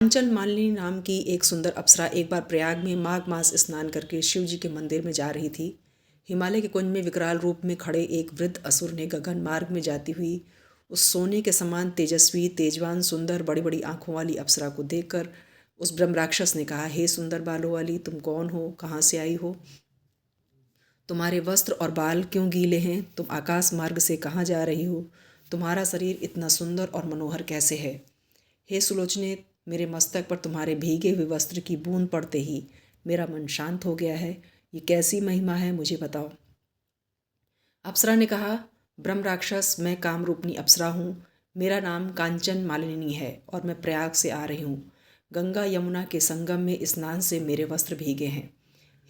कांचन मालिनी नाम की एक सुंदर अप्सरा एक बार प्रयाग में माघ मास स्नान करके शिव जी के मंदिर में जा रही थी। हिमालय के कुंज में विकराल रूप में खड़े एक वृद्ध असुर ने गगन मार्ग में जाती हुई उस सोने के समान तेजस्वी, तेजवान, सुंदर, बड़ी बड़ी आंखों वाली अप्सरा को देखकर उस ब्रह्म राक्षस ने कहा, हे सुंदर बालों वाली, तुम कौन हो, कहाँ से आई हो, तुम्हारे वस्त्र और बाल क्यों गीले हैं, तुम आकाश मार्ग से कहाँ जा रही हो, तुम्हारा शरीर इतना सुंदर और मनोहर कैसे है। हे सुलोचने, मेरे मस्तक पर तुम्हारे भीगे हुए वस्त्र की बूंद पड़ते ही मेरा मन शांत हो गया है। ये कैसी महिमा है, मुझे बताओ। अप्सरा ने कहा, ब्रह्म राक्षस, मैं कामरूपनी अप्सरा हूँ। मेरा नाम कांचन मालिनी है और मैं प्रयाग से आ रही हूँ। गंगा यमुना के संगम में स्नान से मेरे वस्त्र भीगे हैं।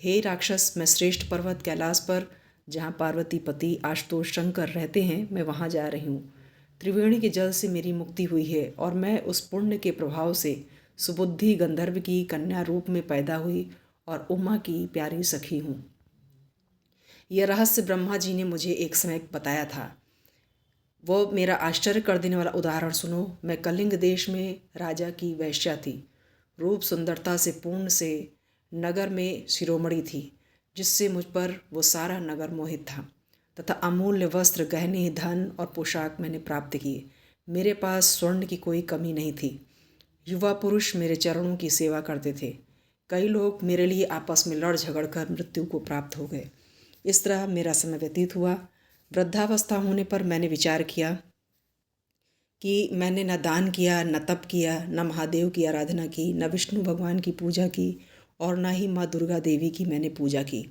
हे राक्षस, मैं श्रेष्ठ पर्वत कैलाश पर, जहाँ पार्वती पति आशुतोष शंकर रहते हैं, मैं वहाँ जा रही हूँ। त्रिवेणी के जल से मेरी मुक्ति हुई है और मैं उस पुण्य के प्रभाव से सुबुद्धि गंधर्व की कन्या रूप में पैदा हुई और उमा की प्यारी सखी हूँ। यह रहस्य ब्रह्मा जी ने मुझे एक समय बताया था। वो मेरा आश्चर्य कर देने वाला उदाहरण सुनो। मैं कलिंग देश में राजा की वैश्या थी। रूप सुंदरता से पूर्ण से नगर में शिरोमणि थी, जिससे मुझ पर वो सारा नगर मोहित था तथा अमूल्य वस्त्र, गहने, धन और पोशाक मैंने प्राप्त किए। मेरे पास स्वर्ण की कोई कमी नहीं थी। युवा पुरुष मेरे चरणों की सेवा करते थे। कई लोग मेरे लिए आपस में लड़ झगड़ कर मृत्यु को प्राप्त हो गए। इस तरह मेरा समय व्यतीत हुआ। वृद्धावस्था होने पर मैंने विचार किया कि मैंने न दान किया, न तप किया, न महादेव की आराधना की, न विष्णु भगवान की पूजा की और न ही माँ दुर्गा देवी की मैंने पूजा की।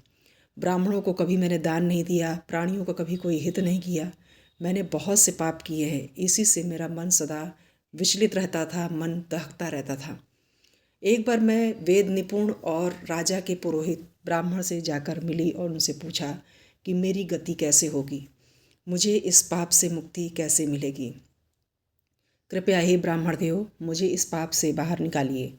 ब्राह्मणों को कभी मैंने दान नहीं दिया, प्राणियों का कभी कोई हित नहीं किया। मैंने बहुत से पाप किए हैं। इसी से मेरा मन सदा विचलित रहता था, मन दहकता रहता था। एक बार मैं वेद निपुण और राजा के पुरोहित ब्राह्मण से जाकर मिली और उनसे पूछा कि मेरी गति कैसे होगी, मुझे इस पाप से मुक्ति कैसे मिलेगी। कृपया हे ब्राह्मण देव, मुझे इस पाप से बाहर निकालिए।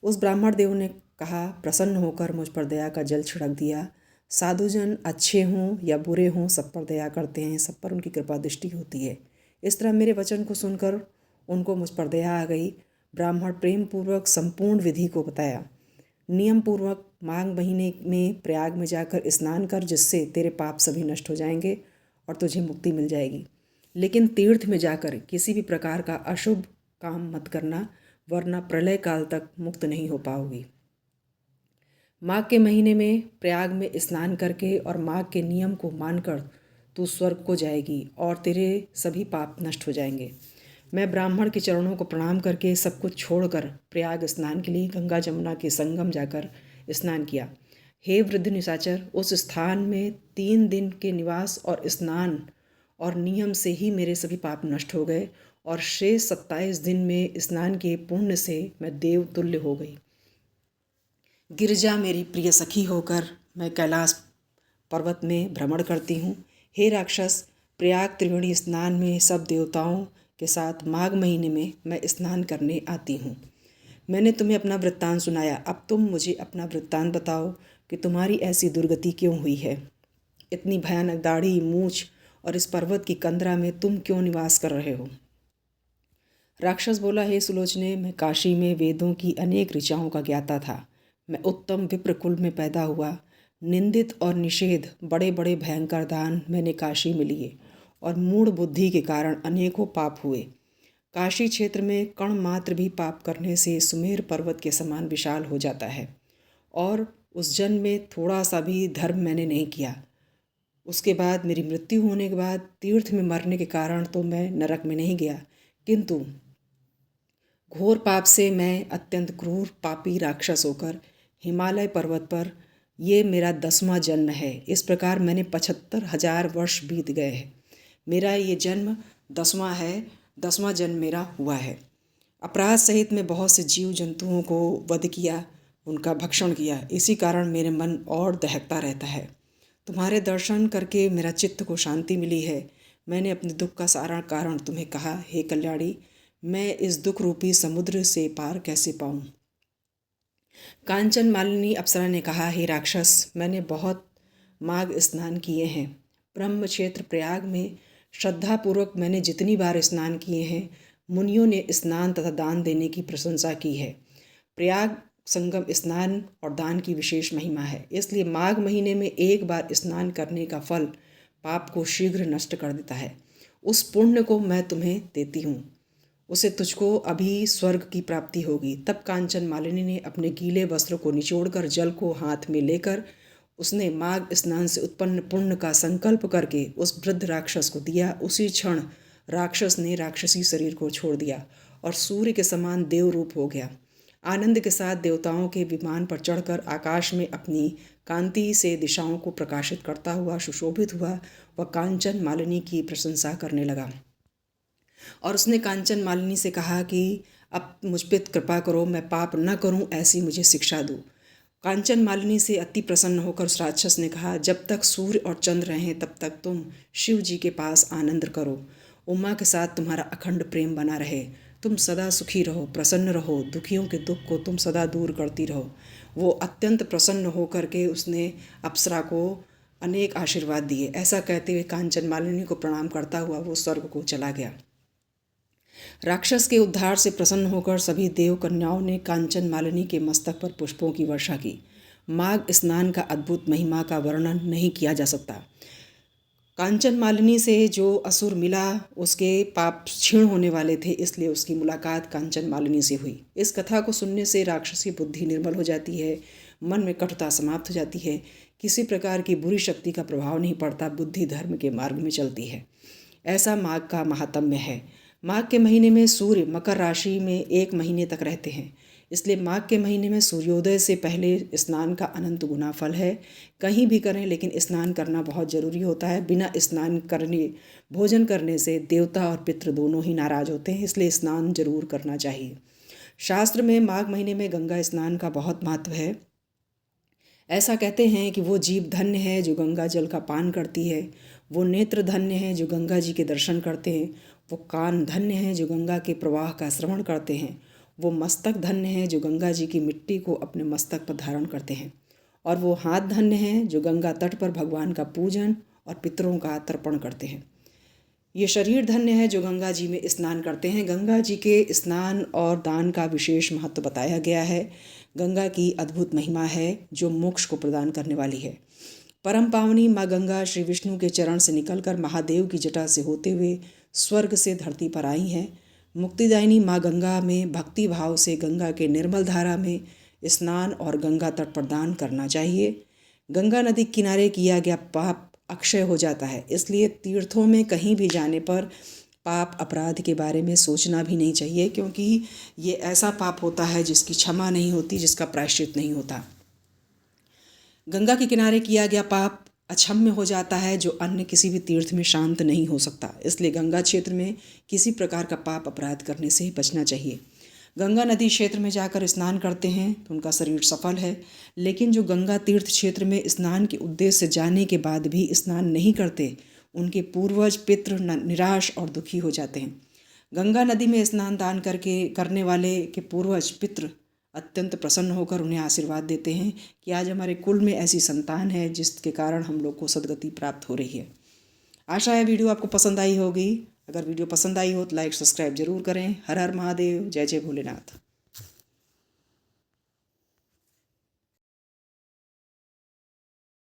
उस ब्राह्मण देव ने कहा, प्रसन्न होकर मुझ पर दया का जल छिड़क दिया। साधुजन अच्छे हों या बुरे हों, सब पर दया करते हैं, सब पर उनकी कृपा दृष्टि होती है। इस तरह मेरे वचन को सुनकर उनको मुझ पर दया आ गई। ब्राह्मण प्रेम पूर्वक संपूर्ण विधि को बताया। नियम पूर्वक माघ महीने में प्रयाग में जाकर स्नान कर, जिससे तेरे पाप सभी नष्ट हो जाएंगे और तुझे मुक्ति मिल जाएगी। लेकिन तीर्थ में जाकर किसी भी प्रकार का अशुभ काम मत करना, वरना प्रलय काल तक मुक्त नहीं हो पाओगी। माघ के महीने में प्रयाग में स्नान करके और माघ के नियम को मानकर तू स्वर्ग को जाएगी और तेरे सभी पाप नष्ट हो जाएंगे। मैं ब्राह्मण के चरणों को प्रणाम करके सब कुछ छोड़कर प्रयाग स्नान के लिए गंगा जमुना के संगम जाकर स्नान किया। हे वृद्ध निशाचर, उस स्थान में 3 दिन के निवास और स्नान और नियम से ही मेरे सभी पाप नष्ट हो गए और शेष 27 दिन में स्नान के पुण्य से मैं देवतुल्य हो गई। गिरिजा मेरी प्रिय सखी होकर मैं कैलाश पर्वत में भ्रमण करती हूँ। हे राक्षस, प्रयाग त्रिवेणी स्नान में सब देवताओं के साथ माघ महीने में मैं स्नान करने आती हूँ। मैंने तुम्हें अपना वृत्तांत सुनाया, अब तुम मुझे अपना वृत्तांत बताओ कि तुम्हारी ऐसी दुर्गति क्यों हुई है। इतनी भयानक दाढ़ी, मूछ और इस पर्वत की कंदरा में तुम क्यों निवास कर रहे हो। राक्षस बोला, हे सुलोचने, मैं काशी में वेदों की अनेक ऋचाओं का ज्ञाता था। मैं उत्तम विप्र कुल में पैदा हुआ। निंदित और निषेध बड़े बड़े भयंकर दान मैंने काशी में लिए और मूढ़ बुद्धि के कारण अनेकों पाप हुए। काशी क्षेत्र में कण मात्र भी पाप करने से सुमेर पर्वत के समान विशाल हो जाता है। और उस जन्म में थोड़ा सा भी धर्म मैंने नहीं किया। उसके बाद मेरी मृत्यु होने के बाद तीर्थ में मरने के कारण तो मैं नरक में नहीं गया, किंतु घोर पाप से मैं अत्यंत क्रूर पापी राक्षस होकर हिमालय पर्वत पर, ये मेरा 10वां जन्म है। इस प्रकार मैंने 75,000 वर्ष बीत गए हैं। मेरा ये जन्म 10वां है, 10वां जन्म मेरा हुआ है। अपराध सहित मैं बहुत से जीव जंतुओं को वध किया, उनका भक्षण किया। इसी कारण मेरे मन और दहकता रहता है। तुम्हारे दर्शन करके मेरा चित्त को शांति मिली है। मैंने अपने दुख का सारा कारण तुम्हें कहा। हे कल्याणी, मैं इस दुख रूपी समुद्र से पार कैसे पाऊँ। कांचन मालिनी अप्सरा ने कहा, हे राक्षस, मैंने बहुत माघ स्नान किए हैं। ब्रह्म क्षेत्र प्रयाग में श्रद्धापूर्वक मैंने जितनी बार स्नान किए हैं, मुनियों ने स्नान तथा दान देने की प्रशंसा की है। प्रयाग संगम स्नान और दान की विशेष महिमा है, इसलिए माघ महीने में एक बार स्नान करने का फल पाप को शीघ्र नष्ट कर देता है। उस पुण्य को मैं तुम्हें देती हूँ, उसे तुझको अभी स्वर्ग की प्राप्ति होगी। तब कांचन मालिनी ने अपने गीले वस्त्र को निचोड़कर जल को हाथ में लेकर उसने माघ स्नान से उत्पन्न पुण्य का संकल्प करके उस वृद्ध राक्षस को दिया। उसी क्षण राक्षस ने राक्षसी शरीर को छोड़ दिया और सूर्य के समान देव रूप हो गया। आनंद के साथ देवताओं के विमान पर चढ़कर आकाश में अपनी कांति से दिशाओं को प्रकाशित करता हुआ सुशोभित हुआ। वह कांचन मालिनी की प्रशंसा करने लगा और उसने कांचन मालिनी से कहा कि अब मुझ पर कृपा करो, मैं पाप न करूं, ऐसी मुझे शिक्षा दो। कांचन मालिनी से अति प्रसन्न होकर उस राक्षस ने कहा, जब तक सूर्य और चंद्र रहें तब तक तुम शिव जी के पास आनंद करो। उमा के साथ तुम्हारा अखंड प्रेम बना रहे। तुम सदा सुखी रहो, प्रसन्न रहो, दुखियों के दुख को तुम सदा दूर करती रहो। वो अत्यंत प्रसन्न होकर के उसने अप्सरा को अनेक आशीर्वाद दिए। ऐसा कहते हुए कांचन मालिनी को प्रणाम करता हुआ वो स्वर्ग को चला गया। राक्षस के उद्धार से प्रसन्न होकर सभी देव कन्याओं ने कांचन मालिनी के मस्तक पर पुष्पों की वर्षा की। माघ स्नान का अद्भुत महिमा का वर्णन नहीं किया जा सकता। कांचन मालिनी से जो असुर मिला उसके पाप क्षीण होने वाले थे, इसलिए उसकी मुलाकात कांचन मालिनी से हुई। इस कथा को सुनने से राक्षसी बुद्धि निर्मल हो जाती है, मन में कटुता समाप्त हो जाती है, किसी प्रकार की बुरी शक्ति का प्रभाव नहीं पड़ता, बुद्धि धर्म के मार्ग में चलती है। ऐसा माघ का महात्म्य है। माघ के महीने में सूर्य मकर राशि में 1 महीने तक रहते हैं, इसलिए माघ के महीने में सूर्योदय से पहले स्नान का अनंत गुना फल है। कहीं भी करें, लेकिन स्नान करना बहुत ज़रूरी होता है। बिना स्नान करने भोजन करने से देवता और पितृ दोनों ही नाराज होते हैं, इसलिए स्नान जरूर करना चाहिए। शास्त्र में माघ महीने में गंगा स्नान का बहुत महत्व है। ऐसा कहते हैं कि वो जीव धन्य है जो गंगा जल का पान करती है, वो नेत्र धन्य है जो गंगा जी के दर्शन करते हैं, वो कान धन्य है जो गंगा के प्रवाह का श्रवण करते हैं, वो मस्तक धन्य है जो गंगा जी की मिट्टी को अपने मस्तक पर धारण करते हैं, और वो हाथ धन्य है जो गंगा तट पर भगवान का पूजन और पितरों का तर्पण करते हैं। ये शरीर धन्य है जो गंगा जी में स्नान करते हैं। गंगा जी के स्नान और दान का विशेष महत्व बताया गया है। गंगा की अद्भुत महिमा है जो मोक्ष को प्रदान करने वाली है। परम पावनी माँ गंगा श्री विष्णु के चरण से निकलकर महादेव की जटा से होते हुए स्वर्ग से धरती पर आई हैं। मुक्तिदायिनी माँ गंगा में भक्ति भाव से गंगा के निर्मल धारा में स्नान और गंगा तट पर दान करना चाहिए। गंगा नदी किनारे किया गया पाप अक्षय हो जाता है, इसलिए तीर्थों में कहीं भी जाने पर पाप अपराध के बारे में सोचना भी नहीं चाहिए, क्योंकि ये ऐसा पाप होता है जिसकी क्षमा नहीं होती, जिसका प्रायश्चित नहीं होता। गंगा के किनारे किया गया पाप अक्षम्य हो जाता है, जो अन्य किसी भी तीर्थ में शांत नहीं हो सकता। इसलिए गंगा क्षेत्र में किसी प्रकार का पाप अपराध करने से बचना चाहिए। गंगा नदी क्षेत्र में जाकर स्नान करते हैं तो उनका शरीर सफल है, लेकिन जो गंगा तीर्थ क्षेत्र में स्नान के उद्देश्य से जाने के बाद भी स्नान नहीं करते, उनके पूर्वज पितृ निराश और दुखी हो जाते हैं। गंगा नदी में स्नान दान करने वाले के पूर्वज पितृ अत्यंत प्रसन्न होकर उन्हें आशीर्वाद देते हैं कि आज हमारे कुल में ऐसी संतान है जिसके कारण हम लोग को सद्गति प्राप्त हो रही है। आशा है वीडियो आपको पसंद आई होगी। अगर वीडियो पसंद आई हो तो लाइक सब्सक्राइब जरूर करें। हर हर महादेव, जय जय भोलेनाथ।